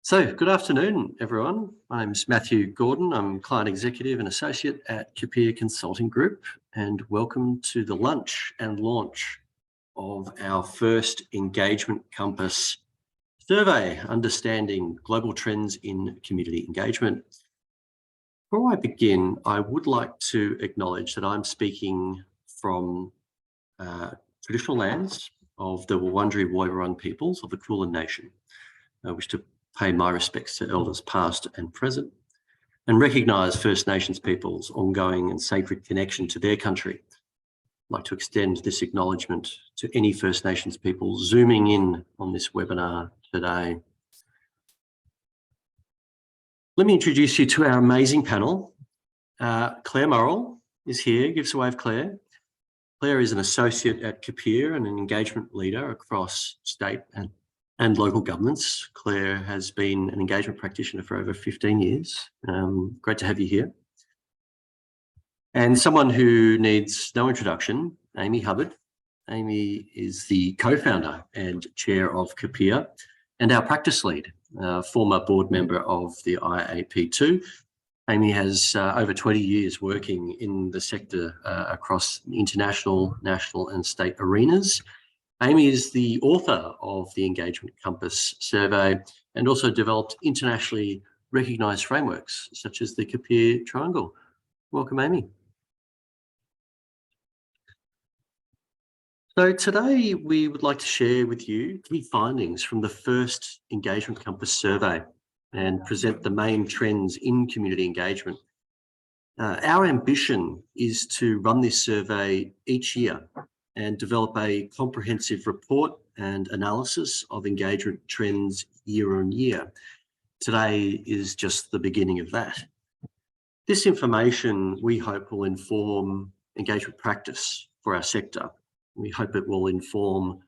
So, good afternoon, everyone. My name's Matthew Gordon. I'm Client Executive and Associate at Capir Consulting Group, and welcome to the lunch and launch of our first Engagement Compass survey, Understanding Global Trends in Community Engagement. Before I begin, I would like to acknowledge that I'm speaking from traditional lands of the Wurundjeri Woi-wurrung peoples of the Kulin Nation. I wish to pay my respects to elders past and present and recognise First Nations peoples' ongoing and sacred connection to their country. I'd like to extend this acknowledgement to any First Nations people zooming in on this webinar today. Let me introduce you to our amazing panel. Clare Murrell is here. Give us a wave, Clare. Clare is an associate at Capir and an engagement leader across state and local governments. Clare has been an engagement practitioner for over 15 years. Great to have you here. And someone who needs no introduction, Amy Hubbard. Amy is the co-founder and chair of Capir and our practice lead, former board member of the IAP2. Amy has over 20 years working in the sector across international, national and state arenas. Amy is the author of the Engagement Compass survey and also developed internationally recognised frameworks such as the Capir Triangle. Welcome, Amy. So today we would like to share with you key findings from the first Engagement Compass survey and present the main trends in community engagement. Our ambition is to run this survey each year and develop a comprehensive report and analysis of engagement trends year on year. Today is just the beginning of that. This information, we hope, will inform engagement practice for our sector. We hope it will inform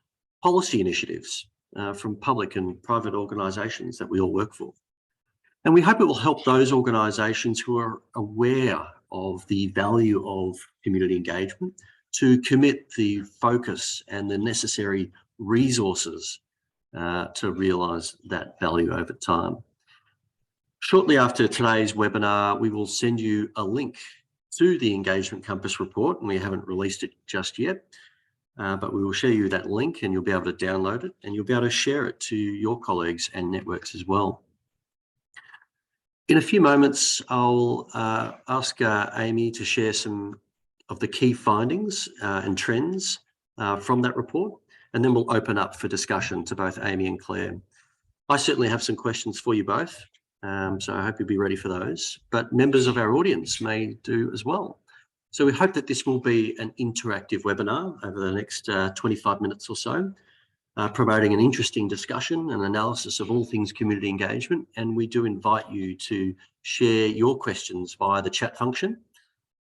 policy initiatives from public and private organisations that we all work for. And we hope it will help those organisations who are aware of the value of community engagement to commit the focus and the necessary resources to realise that value over time. Shortly after today's webinar, we will send you a link to the Engagement Compass report, and we haven't released it just yet, but we will share you that link and you'll be able to download it and you'll be able to share it to your colleagues and networks as well. In a few moments, I'll ask Amy to share some of the key findings and trends from that report, and then we'll open up for discussion to both Amy and Clare. I certainly have some questions for you both, so I hope you'll be ready for those, but members of our audience may do as well. So we hope that this will be an interactive webinar over the next 25 minutes or so, promoting an interesting discussion and analysis of all things community engagement, and we do invite you to share your questions via the chat function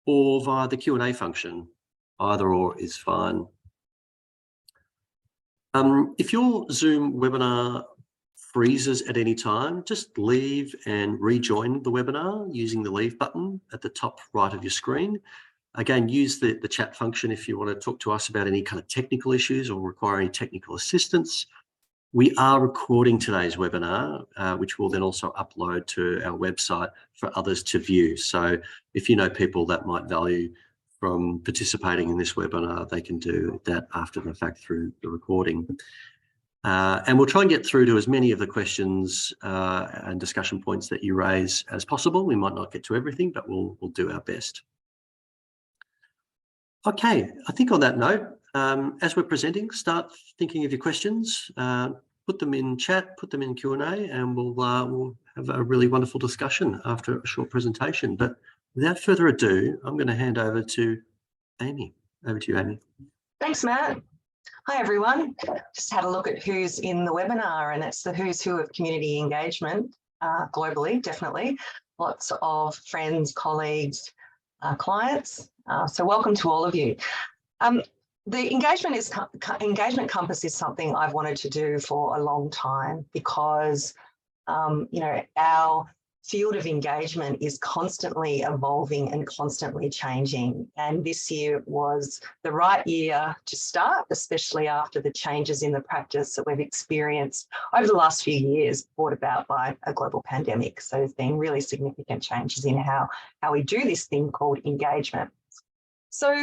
or via the Q&A function. Either or is fine. If your Zoom webinar freezes at any time, just leave and rejoin the webinar using the leave button at the top right of your screen. Again, use the chat function if you want to talk to us about any kind of technical issues or require any technical assistance. We are recording today's webinar, which we'll then also upload to our website for others to view. So if you know people that might value from participating in this webinar, they can do that after the fact through the recording. And we'll try and get through to as many of the questions and discussion points that you raise as possible. We might not get to everything, but we'll do our best. Okay, I think on that note, as we're presenting, start thinking of your questions, put them in chat, put them in Q&A, and we'll have a really wonderful discussion after a short presentation. But without further ado, I'm going to hand over to Amy. Over to you, Amy. Thanks, Matt. Hi, everyone. Just had a look at who's in the webinar, and it's the who's who of community engagement globally, definitely. Lots of friends, colleagues, clients. So welcome to all of you. The Engagement Compass is something I've wanted to do for a long time because, you know, our field of engagement is constantly evolving and constantly changing. And this year was the right year to start, especially after the changes in the practice that we've experienced over the last few years brought about by a global pandemic. So there's been really significant changes in how we do this thing called engagement. So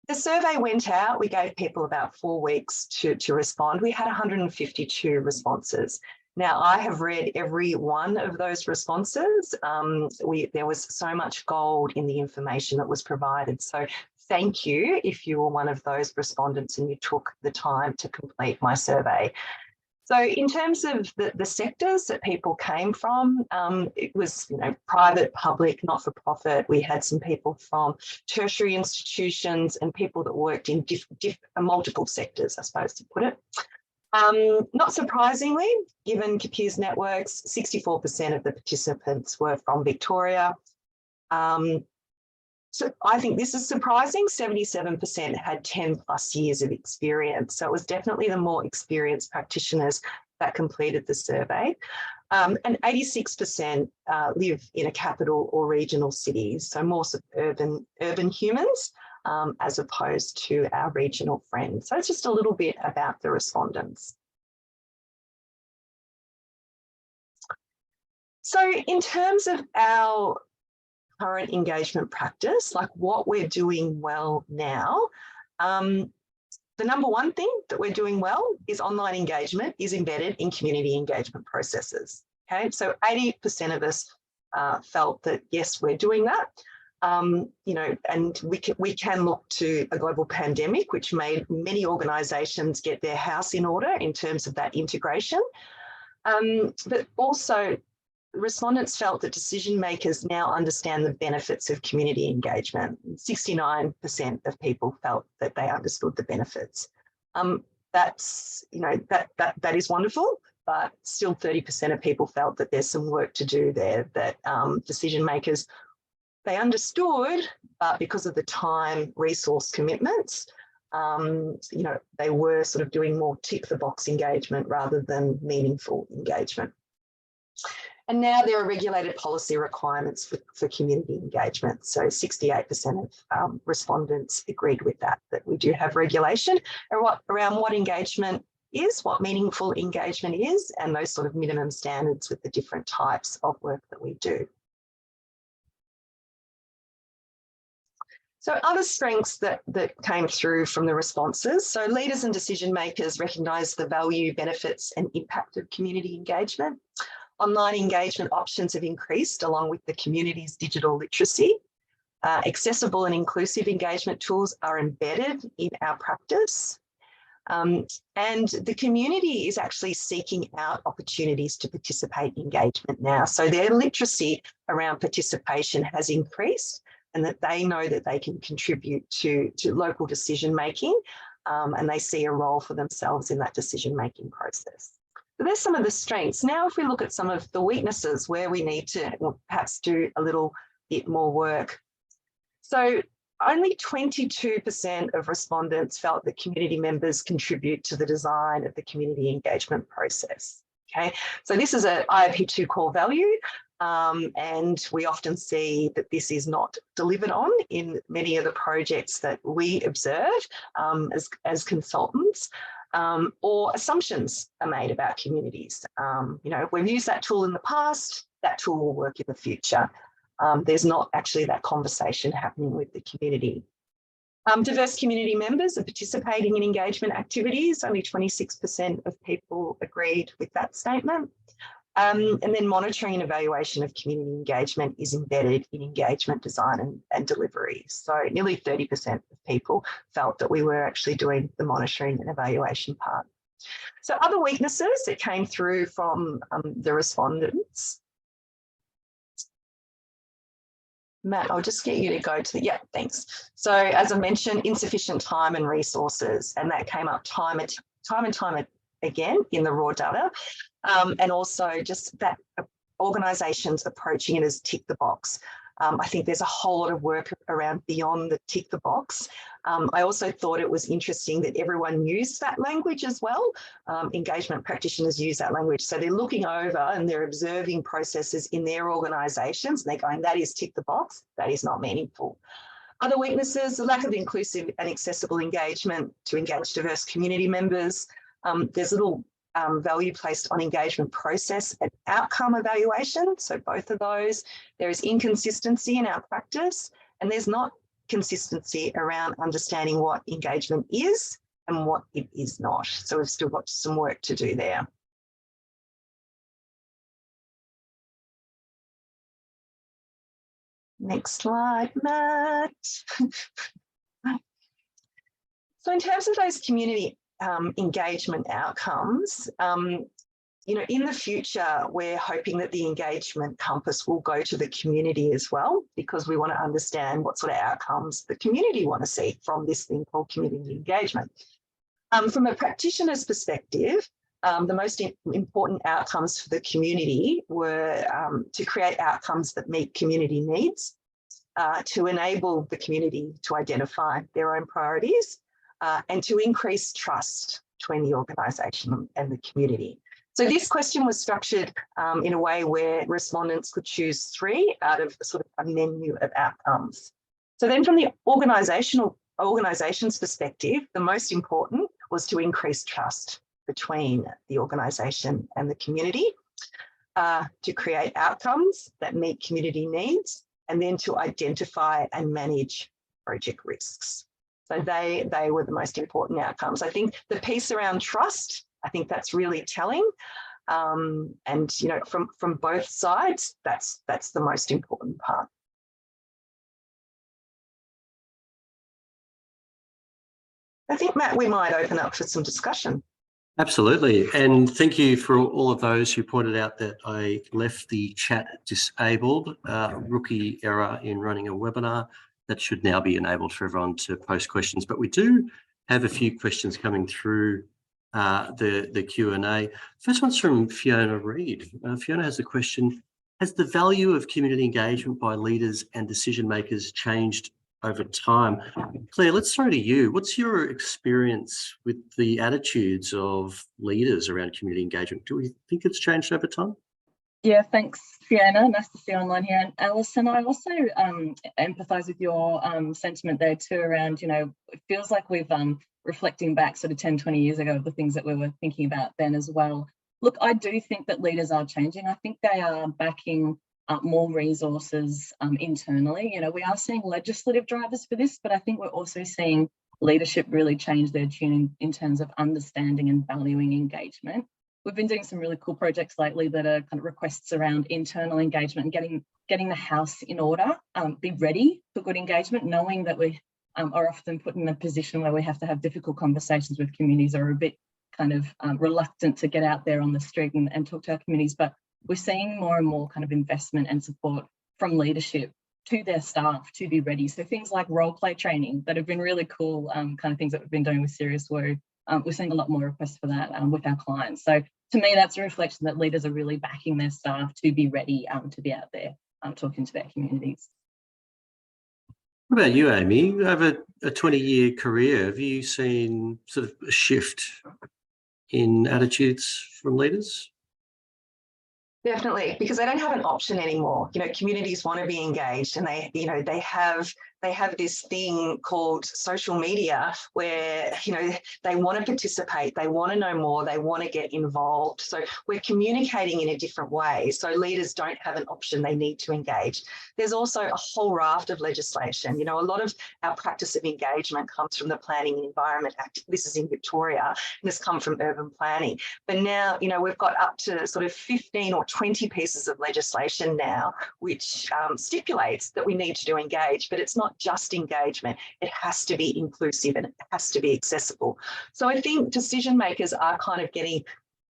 the survey went out. We gave people about 4 weeks to respond. We had 152 responses. Now, I have read every one of those responses. There was so much gold in the information that was provided. So thank you if you were one of those respondents and you took the time to complete my survey. So in terms of the sectors that people came from, it was private, public, not-for-profit. We had some people from tertiary institutions and people that worked in multiple sectors, I suppose to put it. Not surprisingly, given Peers Networks, 64% of the participants were from Victoria. So I think this is surprising. 77% had 10+ years of experience. So it was definitely the more experienced practitioners that completed the survey. And 86% live in a capital or regional cities, so more urban humans, as opposed to our regional friends. So it's just a little bit about the respondents. So in terms of our current engagement practice, like what we're doing well now, the number one thing that we're doing well is online engagement is embedded in community engagement processes. Okay, so 80% of us felt that yes, we're doing that. And we can look to a global pandemic, which made many organisations get their house in order in terms of that integration. But also, respondents felt that decision makers now understand the benefits of community engagement. 69% of people felt that they understood the benefits. That's that is wonderful. But still 30% of people felt that there's some work to do there, that decision makers, they understood, but because of the time, resource commitments, they were sort of doing more tick the box engagement rather than meaningful engagement. And now there are regulated policy requirements for community engagement. So 68% of respondents agreed with that we do have regulation around what engagement is, what meaningful engagement is, and those sort of minimum standards with the different types of work that we do. So other strengths that came through from the responses. So leaders and decision makers recognise the value, benefits and impact of community engagement. Online engagement options have increased along with the community's digital literacy. Accessible and inclusive engagement tools are embedded in our practice. And the community is actually seeking out opportunities to participate in engagement now. So their literacy around participation has increased, and that they know that they can contribute to local decision making, and they see a role for themselves in that decision making process. So there's some of the strengths. Now, if we look at some of the weaknesses where we need to perhaps do a little bit more work. So only 22% of respondents felt that community members contribute to the design of the community engagement process. Okay, so this is an IOP2 core value, and we often see that this is not delivered on in many of the projects that we observe as consultants. Or assumptions are made about communities. We've used that tool in the past, that tool will work in the future. There's not actually that conversation happening with the community. Diverse community members are participating in engagement activities. Only 26% of people agreed with that statement. And then monitoring and evaluation of community engagement is embedded in engagement design and delivery. So nearly 30% of people felt that we were actually doing the monitoring and evaluation part. So other weaknesses that came through from the respondents. Matt, I'll just get you to go to yeah, thanks. So as I mentioned, insufficient time and resources, and that came up time and time again in the raw data. And also just that organisations approaching it as tick the box. I think there's a whole lot of work around beyond the tick the box. I also thought it was interesting that everyone used that language as well. Engagement practitioners use that language. So they're looking over and they're observing processes in their organisations. And they're going, that is tick the box, that is not meaningful. Other weaknesses, the lack of inclusive and accessible engagement to engage diverse community members. There's little value placed on engagement process and outcome evaluation. So both of those. There is inconsistency in our practice, and there's not consistency around understanding what engagement is and what it is not. So we've still got some work to do there. Next slide, Matt. So in terms of those community engagement outcomes, you know, in the future, we're hoping that the engagement compass will go to the community as well, because we want to understand what sort of outcomes the community want to see from this thing called community engagement. From a practitioner's perspective, the most important outcomes for the community were to create outcomes that meet community needs, to enable the community to identify their own priorities, and to increase trust between the organisation and the community. So this question was structured in a way where respondents could choose 3 out of sort of a menu of outcomes. So then from the organisation's perspective, the most important was to increase trust between the organisation and the community, to create outcomes that meet community needs, and then to identify and manage project risks. So they were the most important outcomes. I think the piece around trust, I think that's really telling. And, you know, from both sides, that's the most important part. I think, Matt, we might open up for some discussion. Absolutely. And thank you for all of those who pointed out that I left the chat disabled. Rookie error in running a webinar. That should now be enabled for everyone to post questions. But we do have a few questions coming through the Q&A. First one's from Fiona Reid. Fiona has a question. Has the value of community engagement by leaders and decision makers changed over time? Claire, let's throw to you. What's your experience with the attitudes of leaders around community engagement? Do we think it's changed over time? Yeah, thanks, Fiona. Nice to see you online here. And Alison, I also empathise with your sentiment there too around, you know, it feels like we've reflecting back sort of 10, 20 years ago, the things that we were thinking about then as well. Look, I do think that leaders are changing. I think they are backing up more resources internally. You know, we are seeing legislative drivers for this, but I think we're also seeing leadership really change their tune in terms of understanding and valuing engagement. We've been doing some really cool projects lately that are kind of requests around internal engagement and getting the house in order, be ready for good engagement, knowing that we are often put in a position where we have to have difficult conversations with communities, or a bit kind of reluctant to get out there on the street and talk to our communities. But we're seeing more and more kind of investment and support from leadership to their staff to be ready. So things like role play training that have been really cool, kind of things that we've been doing with Serious Word. We're seeing a lot more requests for that with our clients. So to me, that's a reflection that leaders are really backing their staff to be ready to be out there talking to their communities. What about you, Amy? Over a 20-year career, have you seen sort of a shift in attitudes from leaders? Definitely, because they don't have an option anymore. You know, communities want to be engaged, and they have this thing called social media where, you know, they want to participate, they want to know more, they want to get involved. So we're communicating in a different way. So leaders don't have an option, they need to engage. There's also a whole raft of legislation. You know, a lot of our practice of engagement comes from the Planning and Environment Act. This is in Victoria, and it's come from urban planning. But now, you know, we've got up to sort of 15 or 20 pieces of legislation now, which stipulates that we need to engage, but it's not just engagement. It has to be inclusive and it has to be accessible. So I think decision makers are kind of getting,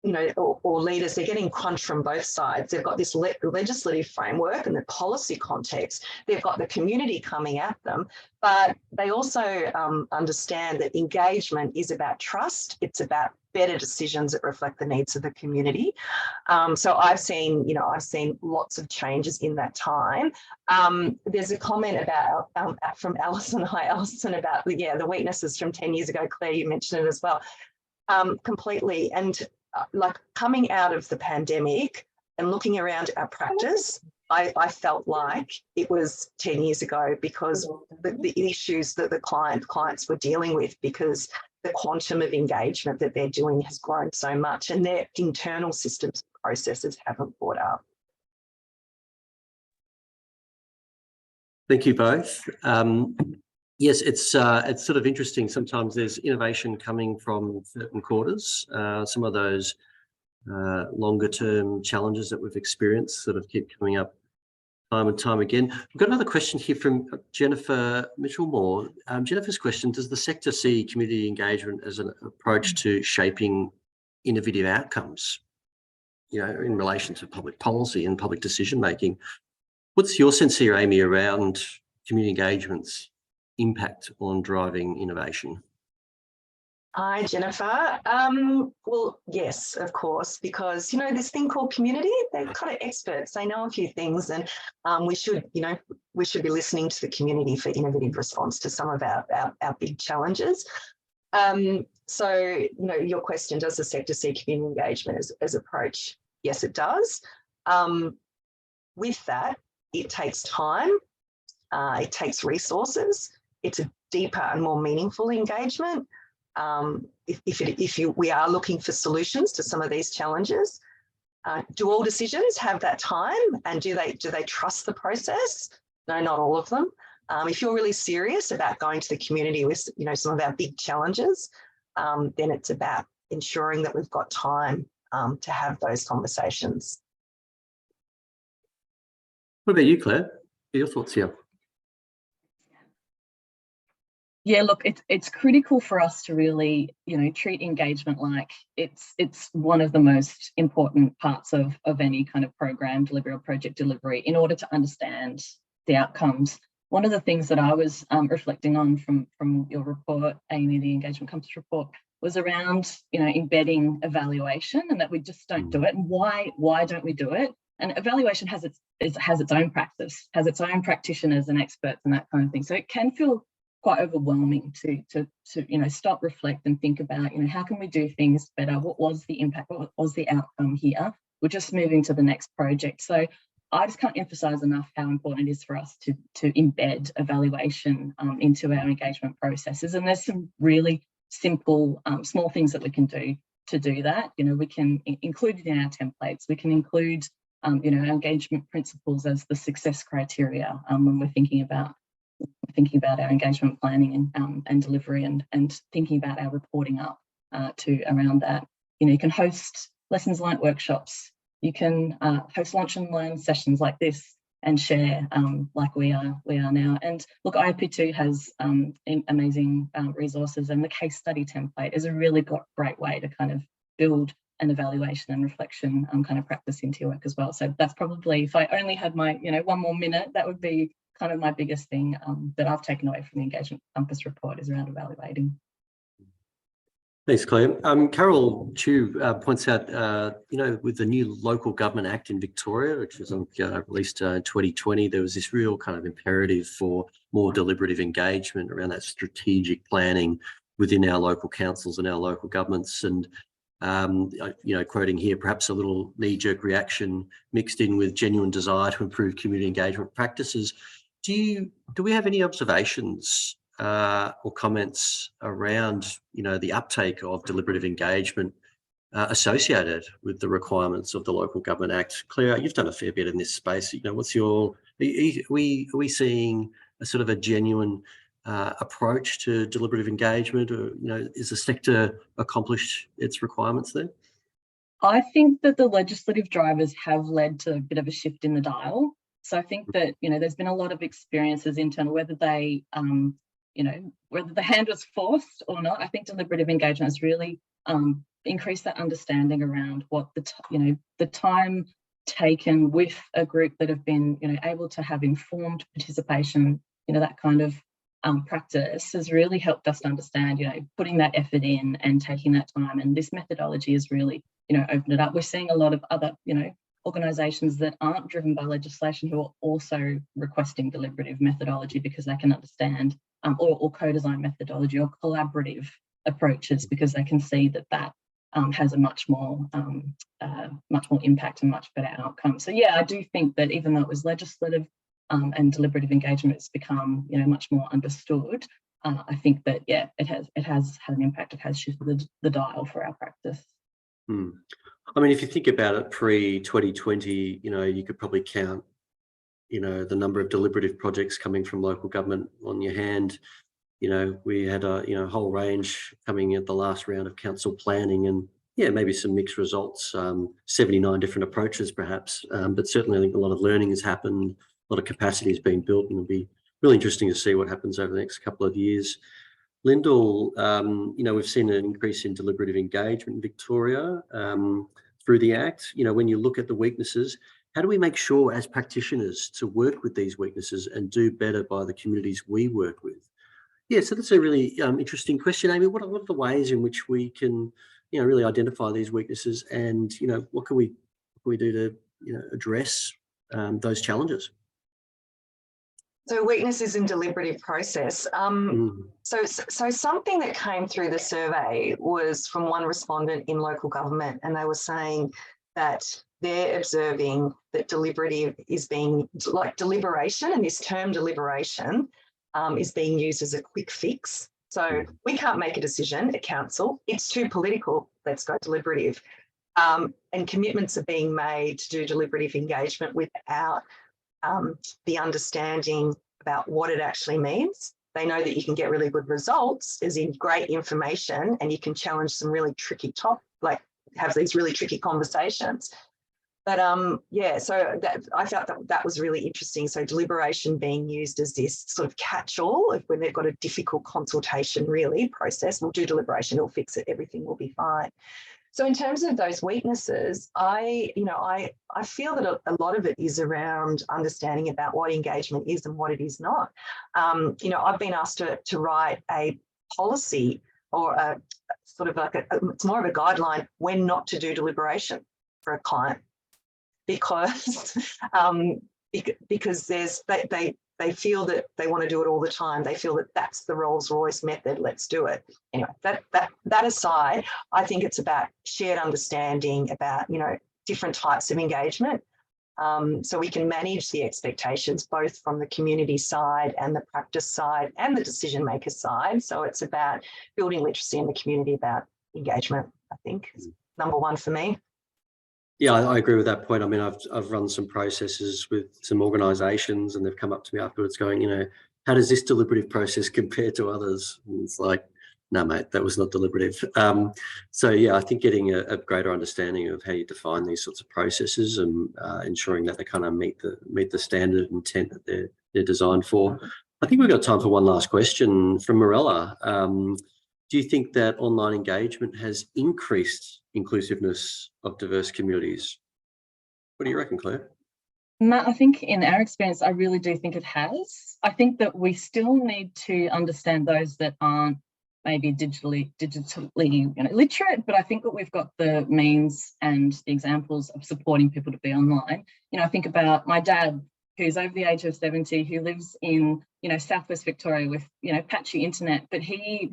you know, or leaders, they're getting crunched from both sides. They've got this legislative framework and the policy context. They've got the community coming at them, but they also understand that engagement is about trust. It's about better decisions that reflect the needs of the community. So I've seen lots of changes in that time. There's a comment about from Alison. Hi, Alison, about the weaknesses from 10 years ago. Claire, you mentioned it as well. Completely. And like coming out of the pandemic and looking around our practice, I felt like it was 10 years ago, because the issues that the clients were dealing with, because the quantum of engagement that they're doing has grown so much, and their internal systems and processes haven't caught up. Thank you both. Yes, it's sort of interesting. Sometimes there's innovation coming from certain quarters. Some of those longer term challenges that we've experienced sort of keep coming up time and time again. We've got another question here from Jennifer Mitchell-Moore. Jennifer's question: does the sector see community engagement as an approach to shaping innovative outcomes, in relation to public policy and public decision making? What's your sense here, Amy, around community engagement's impact on driving innovation? Hi, Jennifer. Well, yes, of course, because, this thing called community, they're kind of experts. They know a few things, and we should be listening to the community for innovative response to some of our big challenges. So, your question, does the sector see community engagement as approach? Yes, it does. With that, it takes time, it takes resources, it's a deeper and more meaningful engagement. We are looking for solutions to some of these challenges, do all decisions have that time, and do they trust the process? No, not all of them. If you're really serious about going to the community with some of our big challenges, then it's about ensuring that we've got time to have those conversations. What about you, Claire? What are your thoughts here? Yeah, look, it's critical for us to really, treat engagement like it's one of the most important parts of any kind of program delivery or project delivery, in order to understand the outcomes. One of the things that I was reflecting on from your report, Amy, the Engagement Compass report, was around embedding evaluation, and that we just don't do it. And why don't we do it? And evaluation has its own practice, has its own practitioners and experts and that kind of thing. So it can feel quite overwhelming to stop, reflect, and think about how can we do things better? What was the impact? What was the outcome here? We're just moving to the next project. So I just can't emphasize enough how important it is for us to embed evaluation into our engagement processes. And there's some really simple small things that we can do to do that. We can include it in our templates. We can include our engagement principles as the success criteria when we're thinking about our engagement planning and delivery, and thinking about our reporting up to around that. You can host lessons learned workshops. You can host lunch and learn sessions like this and share like we are now. And look, IOP2 has amazing resources, and the case study template is a really great way to kind of build an evaluation and reflection kind of practice into your work as well. So that's probably, if I only had my one more minute, that would be kind of my biggest thing that I've taken away from the Engagement Compass report, is around evaluating. Thanks, Claire. Carol Chu points out, with the new Local Government Act in Victoria, which was released in 2020, there was this real kind of imperative for more deliberative engagement around that strategic planning within our local councils and our local governments. And, quoting here, perhaps a little knee-jerk reaction mixed in with genuine desire to improve community engagement practices. Do we have any observations or comments around, the uptake of deliberative engagement associated with the requirements of the Local Government Act? Claire, you've done a fair bit in this space. What's are we seeing a sort of a genuine approach to deliberative engagement, or is the sector accomplished its requirements there? I think that the legislative drivers have led to a bit of a shift in the dial. So I think that there's been a lot of experiences internal, whether they whether the hand was forced or not. I think deliberative engagement has really increased that understanding around what the time taken with a group that have been able to have informed participation, that kind of practice has really helped us to understand, putting that effort in and taking that time. And this methodology has really, opened it up. We're seeing a lot of other, organisations that aren't driven by legislation who are also requesting deliberative methodology because they can understand, or co-design methodology or collaborative approaches because they can see that has a much more impact and much better outcome. So yeah, I do think that even though it was legislative and deliberative engagement has become, much more understood, I think that it has had an impact. It has shifted the dial for our practice. I mean, if you think about it pre-2020, you could probably count, the number of deliberative projects coming from local government on your hand. We had a whole range coming at the last round of council planning, and maybe some mixed results, 79 different approaches perhaps, but certainly I think a lot of learning has happened, a lot of capacity has been built, and it'll be really interesting to see what happens over the next couple of years. Lyndall, we've seen an increase in deliberative engagement in Victoria through the Act. When you look at the weaknesses, how do we make sure as practitioners to work with these weaknesses and do better by the communities we work with? Yeah, so that's a really interesting question, Amy. What are the ways in which we can, really identify these weaknesses, and what can we do to, address those challenges? So weaknesses in deliberative process. So something that came through the survey was from one respondent in local government, and they were saying that they're observing that deliberative is being, like deliberation, and this term deliberation is being used as a quick fix. So we can't make a decision at council. It's too political. Let's go deliberative. And commitments are being made to do deliberative engagement without the understanding about what it actually means. They know that you can get really good results, as in great information, and you can challenge some really tricky have these really tricky conversations. But so I felt that was really interesting. So deliberation being used as this sort of catch-all when they've got a difficult consultation process. We'll do deliberation, it'll fix it, everything will be fine. So in terms of those weaknesses, I feel that a lot of it is around understanding about what engagement is and what it is not. I've been asked to write a policy or a sort of it's more of a guideline when not to do deliberation for a client, because they feel that they want to do it all the time. They feel that that's the Rolls-Royce method. Let's do it. Anyway, that aside, I think it's about shared understanding about, different types of engagement. So we can manage the expectations both from the community side and the practice side and the decision maker side. So it's about building literacy in the community about engagement, I think, is number one for me. Yeah, I agree with that point. I mean, I've run some processes with some organisations, and they've come up to me afterwards going, how does this deliberative process compare to others? And it's like, no, mate, that was not deliberative. So yeah, I think getting a greater understanding of how you define these sorts of processes and ensuring that they kind of meet the standard intent that they're designed for. I think we've got time for one last question from Murrell. Do you think that online engagement has increased inclusiveness of diverse communities? What do you reckon, Claire? Matt, I think in our experience, I really do think it has. I think that we still need to understand those that aren't maybe digitally literate, but I think that we've got the means and the examples of supporting people to be online. I think about my dad, who's over the age of 70, who lives in, Southwest Victoria with, patchy internet, but he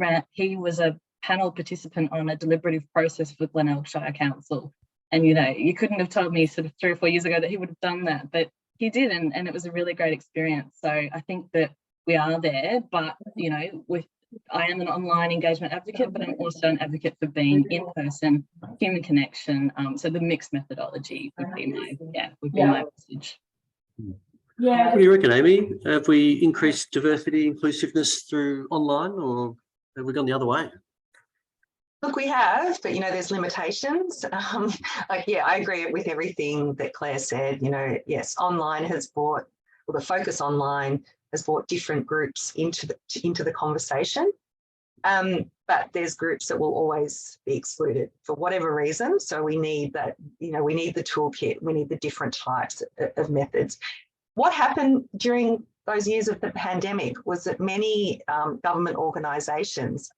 was a panel participant on a deliberative process for Glenelg Shire Council. And, you couldn't have told me sort of 3 or 4 years ago that he would have done that, but he did, and it was a really great experience. So I think that we are there, but, I am an online engagement advocate, but I'm also an advocate for being in person, human connection. So the mixed methodology would be my message. Yeah. What do you reckon, Amy? Have we increased diversity, inclusiveness through online, or have we gone the other way? Look, we have, but there's limitations. I agree with everything that Claire said. Yes, online has brought, or the focus online has brought different groups into the conversation. But there's groups that will always be excluded for whatever reason. So we need that, we need the toolkit, we need the different types of methods. What happened during those years of the pandemic was that many government organisations,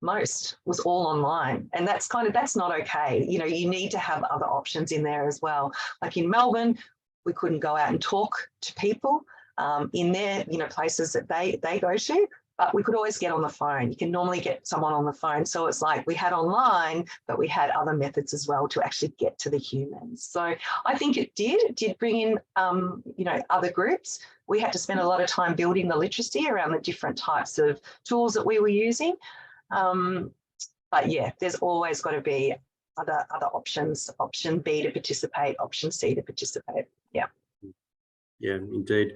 most was all online, and that's not okay. You know, you need to have other options in there as well. Like in Melbourne, we couldn't go out and talk to people in their, you know, places that they go to, but we could always get on the phone. You can normally get someone on the phone. So it's like we had online, but we had other methods as well to actually get to the humans. So I think it did bring in, you know, other groups. We had to spend a lot of time building the literacy around the different types of tools that we were using. But yeah, there's always got to be other options, option B to participate, option C to participate. Yeah. Yeah, indeed.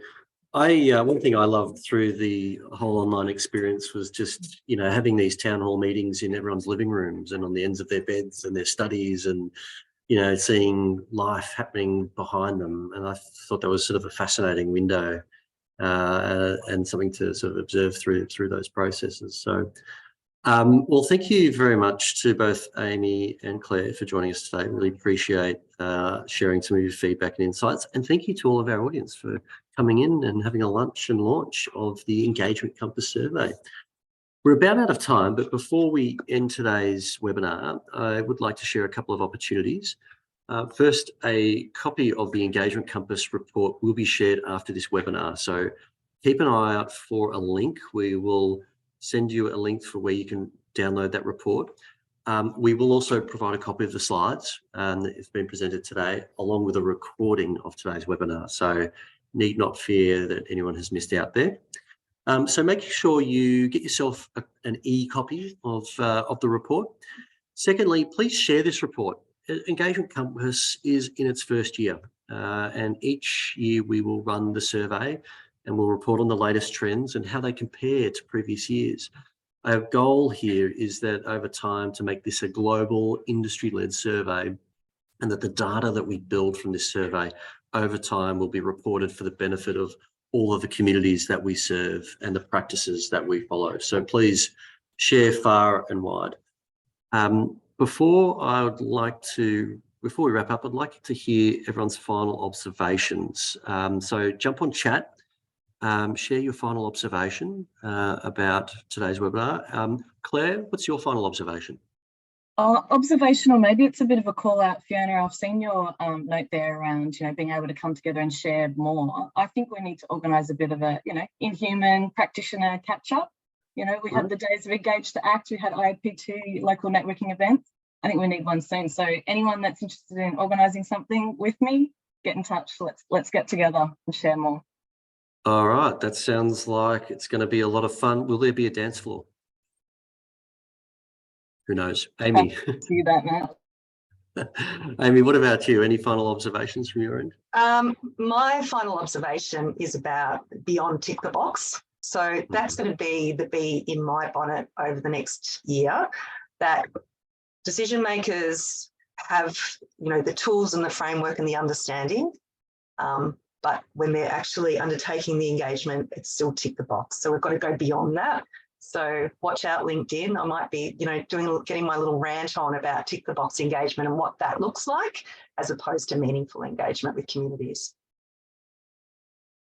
One thing I loved through the whole online experience was just, you know, having these town hall meetings in everyone's living rooms and on the ends of their beds and their studies, and, you know, seeing life happening behind them. And I thought that was sort of a fascinating window and something to sort of observe through those processes. So, well, thank you very much to both Amy and Claire for joining us today. Really appreciate sharing some of your feedback and insights. And thank you to all of our audience for coming in and having a lunch and launch of the Engagement Compass survey. We're about out of time, but before we end today's webinar, I would like to share a couple of opportunities. First, a copy of the Engagement Compass report will be shared after this webinar. So keep an eye out for a link. We will send you a link for where you can download that report. We will also provide a copy of the slides that have been presented today, along with a recording of today's webinar. So need not fear that anyone has missed out there. So make sure you get yourself an e-copy of the report. Secondly, please share this report. Engagement Compass is in its first year, and each year we will run the survey and we'll report on the latest trends and how they compare to previous years. Our goal here is that over time to make this a global industry-led survey, and that the data that we build from this survey over time will be reported for the benefit of all of the communities that we serve and the practices that we follow. So please share far and wide. Before we wrap up, I'd like to hear everyone's final observations. So jump on chat. Share your final observation about today's webinar. Claire, what's your final observation? Observational, maybe it's a bit of a call out, Fiona. I've seen your note there around, you know, being able to come together and share more. I think we need to organise a bit of a, you know, inhuman practitioner catch up. You know, we had the Days of Engage to Act, we had IAP2 local networking events. I think we need one soon. So anyone that's interested in organising something with me, get in touch. Let's get together and share more. All right, that sounds like it's going to be a lot of fun. Will there be a dance floor? Who knows? Amy. See that now. Amy, what about you? Any final observations from your end? My final observation is about beyond tick the box. So that's going to be the bee in my bonnet over the next year, that decision makers have, you know, the tools and the framework and the understanding, but when they're actually undertaking the engagement, it's still tick the box. So we've got to go beyond that. So watch out LinkedIn. I might be, you know, getting my little rant on about tick the box engagement and what that looks like, as opposed to meaningful engagement with communities.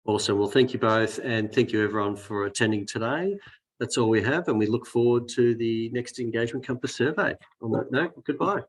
Awesome. Well, thank you both, and thank you everyone for attending today. That's all we have, and we look forward to the next Engagement Compass survey. On that note, goodbye.